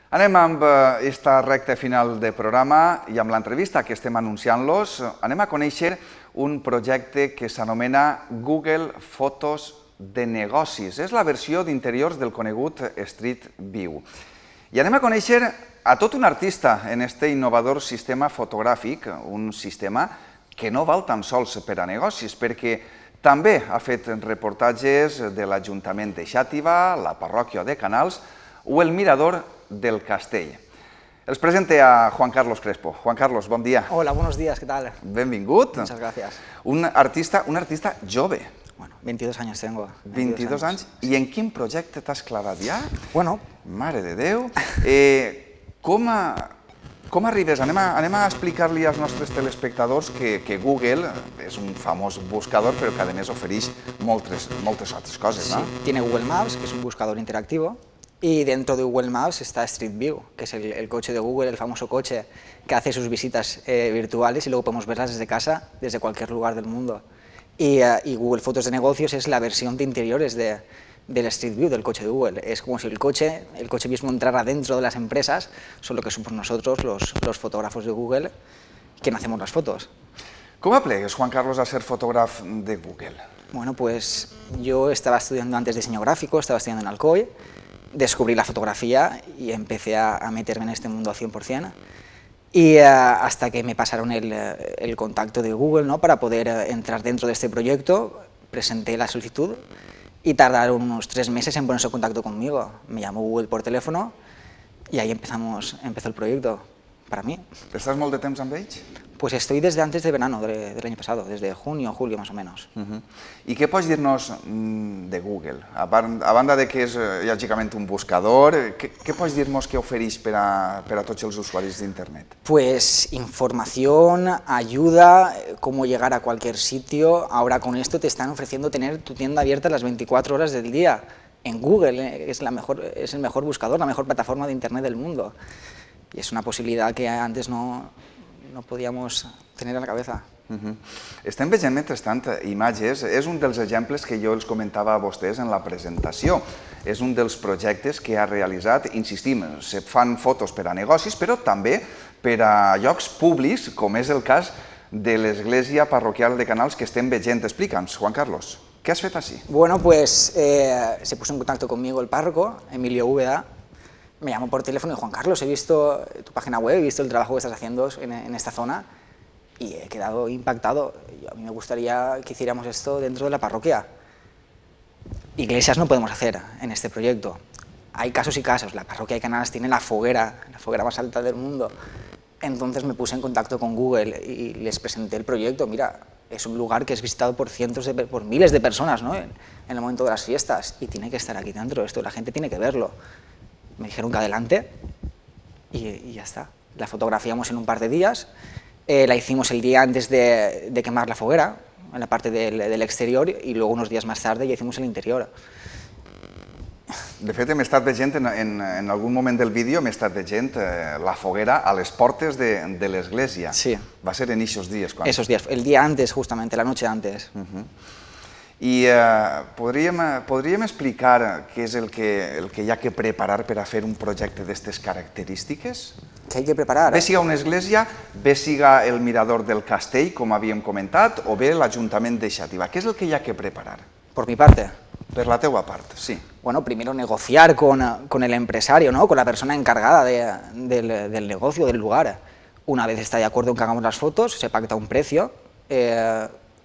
Anem amb esta recta final de programa i amb l'entrevista que estem anunciant-los. Anem a conèixer un projecte que s'anomena Google Fotos de Negocis. És la versió d'interiors del conegut Street View. I anem a conèixer a tot un artista en este innovador sistema fotogràfic, un sistema que no val tan sols per a negocis, perquè també ha fet reportatges de l'Ajuntament de Xàtiva, la parròquia de Canals o el Mirador del Castell. Els presente a Juan Carlos Crespo. Juan Carlos, bon dia. Hola, buenos días, ¿qué tal? Benvingut. Muchas gracias. Un artista jove. Bueno, 22 años tengo. 22 anys. I en quin projecte t'has clavat ja? Bueno. Mare de Déu. Com arribes? Anem a explicar-li als nostres telespectadors que Google és un famós buscador, però que a més ofereix moltes altres coses, ¿no? Sí, tiene Google Maps, que es un buscador interactivo, y dentro de Google Maps está Street View, que es el coche de Google, el famoso coche que hace sus visitas virtuales y luego podemos verlas desde casa, desde cualquier lugar del mundo. Y Google Fotos de Negocios es la versión de interiores del Street View, del coche de Google. Es como si el coche mismo entrara dentro de las empresas, solo que somos nosotros, los fotógrafos de Google, quien hacemos las fotos. ¿Cómo aplegues, Juan Carlos, a ser fotógrafo de Google? Bueno, pues yo estaba estudiando antes diseño gráfico, estaba estudiando en Alcoy, descubrí la fotografía y empecé a meterme en este mundo al 100%. Y hasta que me pasaron el contacto de Google, ¿no?, para poder entrar dentro de este proyecto, presenté la solicitud y tardaron unos 3 meses en ponerse en contacto conmigo. Me llamó Google por teléfono y ahí empezó el proyecto para mí. Estàs molt de temps amb ells? Pues estoy desde antes de verano del año pasado, desde junio o julio más o menos. I què pots dir-nos de Google? A banda de que és lògicament un buscador, què pots dir-nos que ofereix per a tots els usuaris d'internet? Pues información, ayuda, cómo llegar a cualquier sitio. Ahora con esto te están ofreciendo tener tu tienda abierta las 24 horas del día. En Google es el mejor buscador, la mejor plataforma de internet del mundo. Y es una posibilidad que antes no podíamos tener en la cabeza. Estem veient, mentrestant, imatges. És un dels exemples que jo els comentava a vostès en la presentació. És un dels projectes que ha realitzat, insistim, se fan fotos per a negocis, però també per a llocs públics, com és el cas de l'església parroquial de Canals que estem veient. Explica'ns, Juan Carlos, què has fet així? Bueno, pues se puso en contacto conmigo el párroco, Emilio Úbeda. Me llamó por teléfono y Juan Carlos, he visto tu página web, he visto el trabajo que estás haciendo en esta zona y he quedado impactado. A mí me gustaría que hiciéramos esto dentro de la parroquia. Iglesias no podemos hacer en este proyecto. Hay casos y casos. La parroquia de Canals tiene la foguera más alta del mundo. Entonces me puse en contacto con Google y les presenté el proyecto. Mira, es un lugar que es visitado por miles de personas, ¿no?, en el momento de las fiestas, y tiene que estar aquí dentro. Esto la gente tiene que verlo. Me dijeron que adelante y ya está. La fotografiamos en un par de días, la hicimos el día antes de quemar la foguera, en la parte del exterior, y luego unos días más tarde ya hicimos el interior. De fet, hem estat veient, en algun moment del vídeo, hem estat veient la foguera a les portes de l'església. Sí. Va ser en aquests dies? Esos días, el día antes justamente, la noche antes. I podríem explicar què és el que hi ha que preparar per a fer un projecte d'aquestes característiques? ¿Qué hay que preparar? Bé siga una església, bé siga el Mirador del Castell, com havíem comentat, o bé l'Ajuntament de Xàtiva. Què és el que hi ha que preparar? Por mi parte. Per la teua part, sí. Bueno, primero negociar con el empresario, ¿no?, con la persona encargada del negocio, del lugar. Una vez está de acuerdo en que hagamos las fotos, se pacta un precio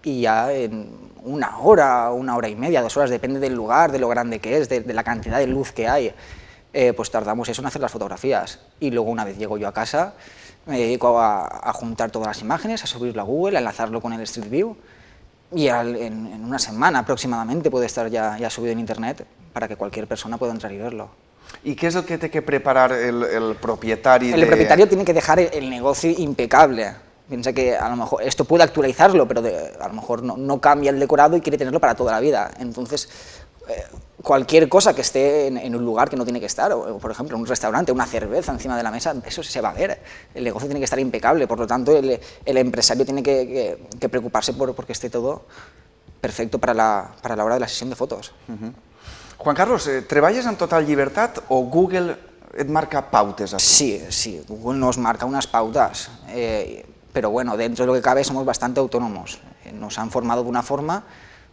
y ya en una hora y media, 2 horas, depende del lugar, de lo grande que es, de la cantidad de luz que hay, pues tardamos eso en hacer las fotografías. Y luego, una vez llego yo a casa, me dedico a juntar todas las imágenes, a subirlo a Google, a enlazarlo con el Street View, y en una semana aproximadamente puede estar ya subido en internet para que cualquier persona pueda entrar y verlo. ¿Y qué es lo que tiene que preparar el propietario? El propietario tiene que dejar el negocio impecable. Piensa que a lo mejor esto puede actualizarlo, pero a lo mejor no cambia el decorado y quiere tenerlo para toda la vida. Entonces, cualquier cosa que esté en un lugar que no tiene que estar, o por ejemplo, en un restaurante, una cerveza encima de la mesa, eso se va a ver. El negocio tiene que estar impecable, por lo tanto, el empresario tiene que preocuparse porque esté todo perfecto para la hora de la sesión de fotos. Juan Carlos, treballes amb total llibertat o Google et marca pautes? Sí, Google nos marca unas pautas, pero bueno, dentro de lo que cabe somos bastante autónomos. Nos han formado de una forma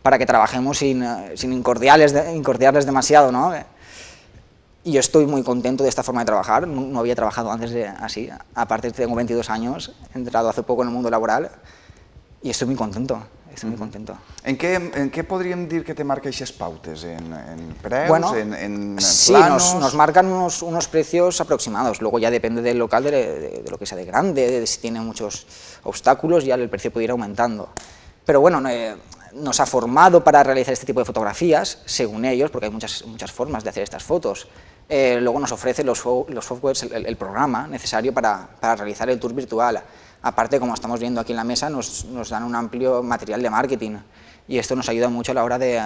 para que trabajemos sin incordiarles demasiado, ¿no? Y yo estoy muy contento de esta forma de trabajar, no había trabajado antes así, aparte tengo 22 años, he entrado hace poco en el mundo laboral y estoy muy contento. En què podríem dir que te marca aquestes pautes? En preus, bueno, en sí, planos? nos marcan unos precios aproximados, luego ya depende del local, de lo que sea de grande, de si tiene muchos obstáculos, ya el precio puede ir aumentando. Pero bueno, nos ha formado para realizar este tipo de fotografías, según ellos, porque hay muchas formas de hacer estas fotos. Luego nos ofrece los softwares, el programa necesario para realizar el tour virtual. Aparte, como estamos viendo aquí en la mesa, nos dan un amplio material de marketing y esto nos ayuda mucho a la hora de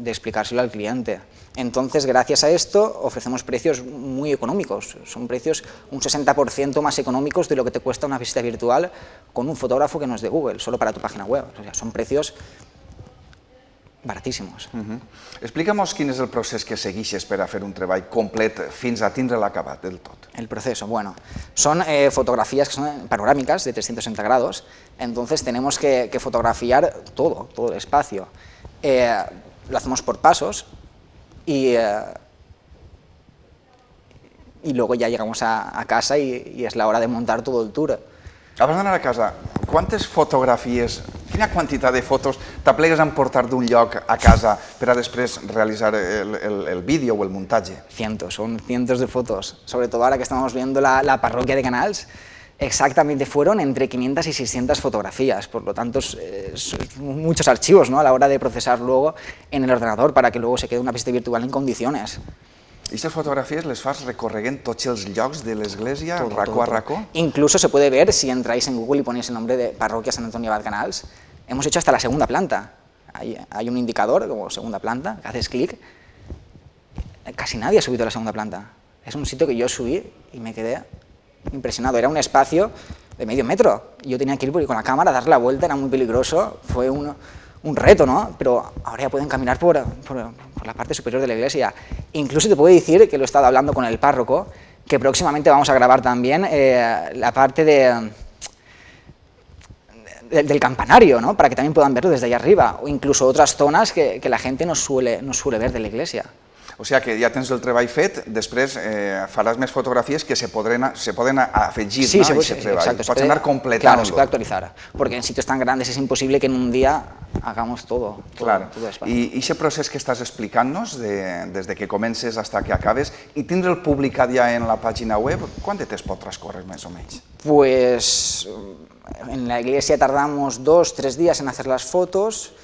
explicárselo al cliente. Entonces, gracias a esto, ofrecemos precios muy económicos. Son precios un 60% más económicos de lo que te cuesta una visita virtual con un fotógrafo que no es de Google, solo para tu página web. O sea, son precios baratíssimos. Explica'm quin és el procés que segueixes per a fer un treball complet fins a tindre l'acabat del tot. El proceso, bueno, son fotografías que son panorámicas de 360 grados, entonces tenemos que fotografiar todo el espacio. Lo hacemos por pasos y luego ya llegamos a casa y es la hora de montar todo el tour. Abans d'anar a casa, quantes fotografies, quina quantitat de fotos t'aplegues a emportar d'un lloc a casa per a després realitzar el vídeo o el muntatge? Son cientos de fotos, sobre todo ahora que estamos viendo la parroquia de Canals, exactamente fueron entre 500 y 600 fotografías, por lo tanto son muchos archivos, ¿no?, a la hora de procesar luego en el ordenador para que luego se quede una visita virtual en condiciones. I aquestes fotografies les fas recorregant tots els llocs de l'església, racó a racó? Incluso se puede ver, si entráis en Google y ponéis el nombre de Parroquia Sant Antoni Abat Canals, hemos hecho hasta la segunda planta. Hay un indicador como segunda planta, que haces clic, casi nadie ha subido a la segunda planta. Es un sitio que yo subí y me quedé impresionado. Era un espacio de medio metro. Yo tenía que ir con la cámara, dar la vuelta, era muy peligroso, fue un reto, ¿no? Pero ahora ya pueden caminar por la parte superior de la iglesia. Incluso te puedo decir, que lo he estado hablando con el párroco, que próximamente vamos a grabar también la parte del campanario, ¿no?, para que también puedan verlo desde allá arriba, o incluso otras zonas que la gente no suele ver de la iglesia. O sigui que ja tens el treball fet, després faràs més fotografies que se poden afegir a aquest treball. Pots anar completant-lo. Claro, se puede actualizar, porque en sitios tan grandes es imposible que en un día hagamos todo. Claro. I aquest procés que estàs explicant-nos, des que comences fins que acabes, i tindre'l publicat ja en la pàgina web, quant de temps pot transcorrer més o menys? Pues en la iglesia tardamos 2-3 días en hacer las fotos,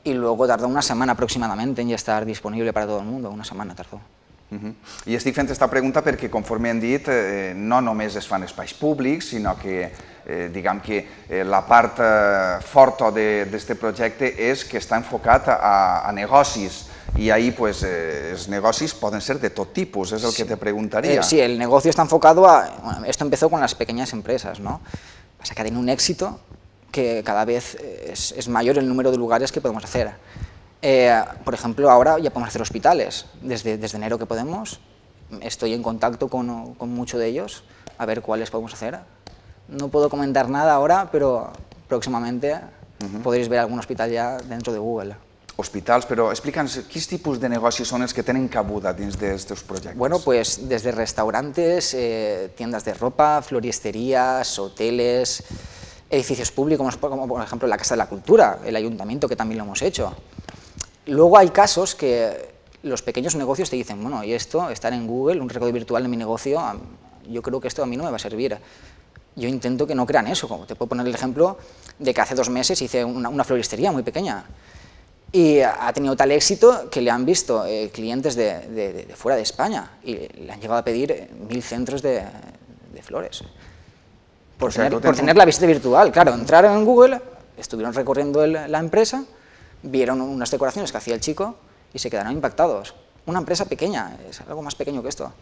y luego tardó una semana aproximadamente en ya estar disponible para todo el mundo, una semana tardó. I estic fent aquesta pregunta perquè, conforme hem dit, no només es fan espais públics, sinó que, diguem que la part forta d'aquest projecte és que està enfocat a negocis, i ahí els negocis poden ser de tot tipus, és el que te preguntaria. Sí, el negocio está enfocado a... Esto empezó con las pequeñas empresas, ¿no? Pasa que ha tenido un éxito que cada vez es mayor el número de lugares que podemos hacer. Por ejemplo, ahora ya podemos hacer hospitales. Desde enero que podemos, estoy en contacto con muchos de ellos, a ver cuáles podemos hacer. No puedo comentar nada ahora, pero próximamente podréis ver algún hospital ya dentro de Google. Hospitals, però explica'ns quins tipus de negocis són els que tenen cabuda dins d'aquests projectes. Bueno, pues desde restaurantes, tiendas de ropa, floristerías, hoteles, edificios públicos, como por ejemplo la Casa de la Cultura, el Ayuntamiento, que también lo hemos hecho. Luego hay casos que los pequeños negocios te dicen, bueno, y esto, estar en Google, un recorrido virtual de mi negocio, yo creo que esto a mí no me va a servir. Yo intento que no crean eso, como te puedo poner el ejemplo de que hace 2 meses hice una floristería muy pequeña y ha tenido tal éxito que le han visto clientes de fuera de España y le han llegado a pedir 1000 centros de flores. Por tener la visita virtual, claro, entraron en Google, estuvieron recorriendo la empresa, vieron unas decoraciones que hacía el chico y se quedaron impactados. Una empresa pequeña, es algo más pequeño que esto.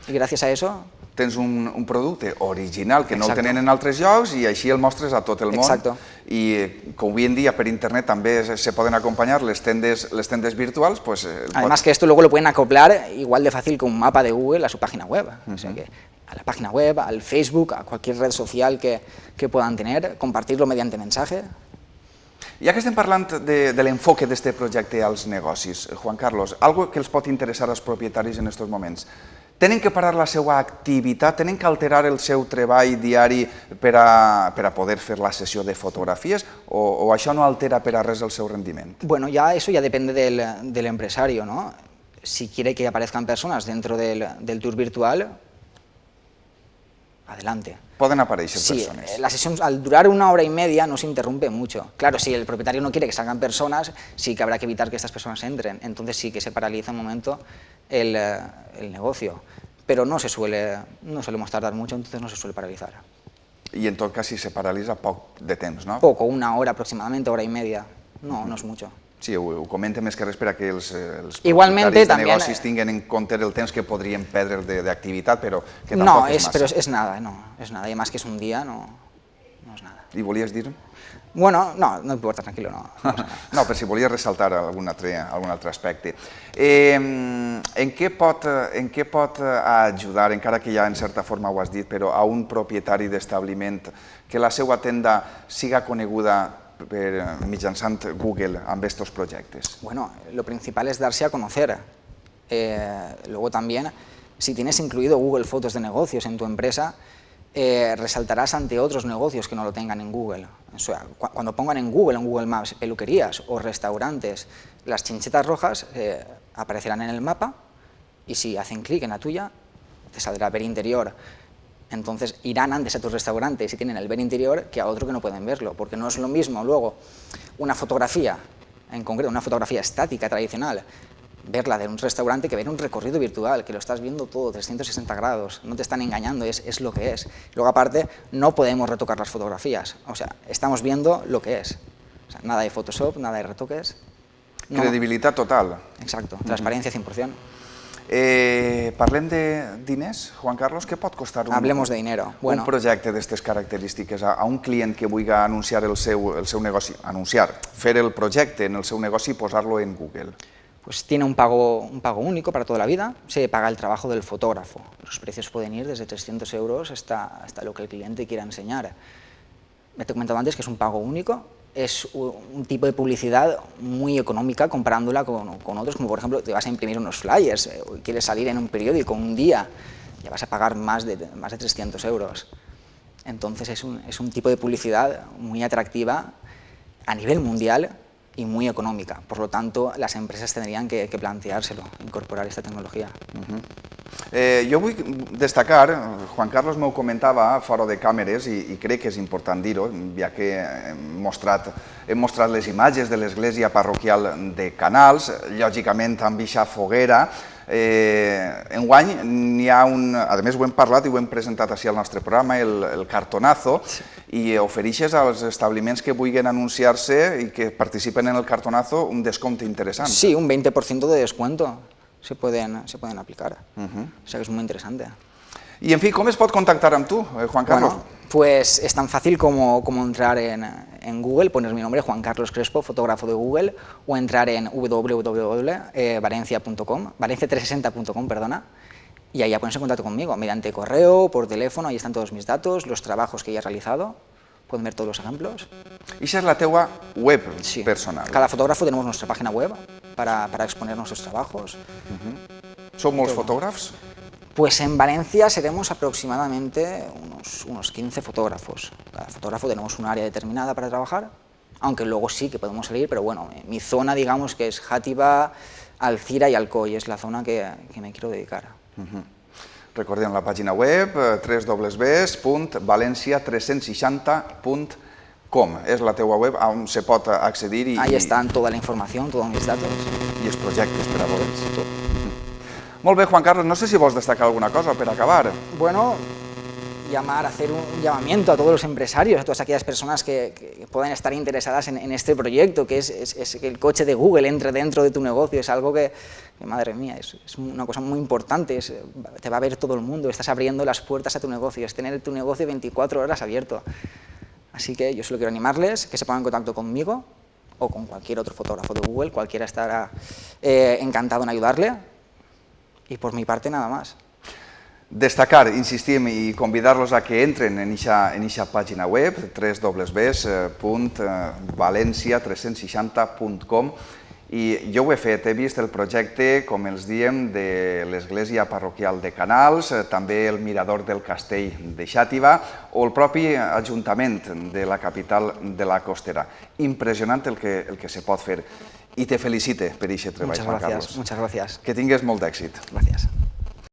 Y gracias a eso tens un producte original que no el tenen en altres llocs i així el mostres a tot el món. I com avui en dia per internet també se poden acompanyar les tendes virtuals. Además que esto luego lo pueden acoplar igual de fácil que un mapa de Google a su página web. O sea que a la página web, al Facebook, a cualquier red social que puedan tener, compartirlo mediante mensaje. Ja que estem parlant de l'enfoque d'aquest projecte als negocis, Juan Carlos, algo que els pot interessar als propietaris en aquests moments. Tenen que parar la seva activitat, tenen que alterar el seu treball diari per a poder fer la sessió de fotografies o això no altera per a res el seu rendiment? Bueno, eso ya depende del empresario, ¿no? Si quiere que aparezcan personas dentro del tour virtual, adelante. Pueden aparecer personas. Sí, la sesión al durar 1 hora y media no se interrumpe mucho. Claro, si el propietario no quiere que salgan personas, sí que habrá que evitar que estas personas entren. Entonces sí que se paraliza un momento el negocio. Pero no solemos tardar mucho, entonces no se suele paralizar. Y en tot cas si se paralitza poc de temps, no? Poco, 1 hora aproximadamente, 1 hora y media. No, no es mucho. Sí, ho comento més que res per a que els propietaris de negocis tinguin en compte el temps que podrien perdre d'activitat, però que tampoc és massa. Pero es nada, y además que es un día, no es nada. I volies dir? Bueno, no importa, tranquilo, no. No, però si volies ressaltar algun altre aspecte. En què pot ajudar, encara que ja en certa forma ho has dit, però a un propietari d'establiment que la seva tenda siga coneguda mitjançant Google amb estos projectes? Bueno, lo principal es darse a conocer. Luego también, si tienes incluido Google Fotos de negocios en tu empresa, resaltarás ante otros negocios que no lo tengan en Google. O sea, cuando pongan en Google Maps, peluquerías o restaurantes, las chinchetas rojas aparecerán en el mapa y si hacen clic en la tuya, te saldrá ver interior. Entonces irán antes a tu restaurante si tienen el ver interior que a otro que no pueden verlo, porque no es lo mismo luego una fotografía, en concreto una fotografía estática tradicional, verla de un restaurante que ver un recorrido virtual, que lo estás viendo todo, 360 grados, no te están engañando, es lo que es. Luego aparte no podemos retocar las fotografías, o sea, estamos viendo lo que es. O sea, nada de Photoshop, nada de retoques. Credibilitat total. Exacto, transparencia 100%. Parlem de diners, Juan Carlos, què pot costar Hablemos de dinero. Un projecte d'aquestes característiques a un client que vulgui anunciar el seu negoci, fer el projecte en el seu negoci i posar-lo en Google? Pues tiene un pago único para toda la vida, se paga el trabajo del fotógrafo. Los precios pueden ir desde 300 euros hasta lo que el cliente quiera enseñar. Me te he comentado antes que es un pago único. Es un tipo de publicidad muy económica comparándola con otros, como por ejemplo te vas a imprimir unos flyers, quieres salir en un periódico un día, ya vas a pagar más de 300 euros. Entonces es un tipo de publicidad muy atractiva a nivel mundial y muy económica. Por lo tanto, las empresas tendrían que planteárselo, incorporar esta tecnología. Jo vull destacar, Juan Carlos m'ho comentava fora de càmeres i crec que és important dir-ho, ja que hem mostrat les imatges de l'església parroquial de Canals, lògicament amb eixa foguera. Enguany n'hi ha a més ho hem parlat i ho hem presentat així al nostre programa, el cartonazo, i ofereixes als establiments que vulguin anunciar-se i que participen en el cartonazo un descompte interessant. Sí, un 20% de descuento se pueden aplicar, o sea que es muy interesante. Y en fin, ¿cómo se puede contactar amb tu, Juan Carlos? Bueno, pues es tan fácil como entrar en Google, poner mi nombre, Juan Carlos Crespo, fotógrafo de Google, o entrar en www.valencia.com, valencia360.com, perdona, y ahí ya ponerse en contacto conmigo, mediante correo, por teléfono, ahí están todos mis datos, los trabajos que ya he realizado, pueden ver todos los ejemplos. ¿Y esa es la teua web personal? Cada fotógrafo tenemos nuestra página web para exponer nuestros trabajos. ¿Son molts fotògrafs? Pues en Valencia seremos aproximadamente unos 15 fotógrafos. Cada fotógrafo tenemos un área determinada para trabajar, aunque luego sí que podemos salir, pero bueno, mi zona digamos que es Játiva, Alcira y Alcoy, es la zona que me quiero dedicar. Recordem la pàgina web www.valencia360.com. És la teua web on se pot accedir i... Ahí están toda la información, todos mis datos. I els projectes per a veure'ls. Molt bé, Juan Carlos, no sé si vols destacar alguna cosa per acabar. Bueno, llamar, hacer un llamamiento a todos los empresarios, a todas aquellas personas que puedan estar interesadas en este proyecto, que es que el coche de Google entre dentro de tu negocio. Es algo que madre mía, es una cosa muy importante, te va a ver todo el mundo, estás abriendo las puertas a tu negocio, es tener tu negocio 24 horas abierto. Así que yo solo quiero animarles, que se pongan en contacto conmigo o con cualquier otro fotógrafo de Google, cualquiera estará encantado en ayudarle, y por mi parte nada más. Destacar, insistim, i convidar-los a que entren en eixa pàgina web, www.valencia360.com, i jo ho he fet, he vist el projecte, com els diem, de l'Església Parroquial de Canals, també el Mirador del Castell de Xàtiva o el propi Ajuntament de la capital de la Costera. Impressionant el que se pot fer. I te felicite per aquest treball, Juan Carlos. Muchas gracias. Que tingues molt d'èxit. Gracias.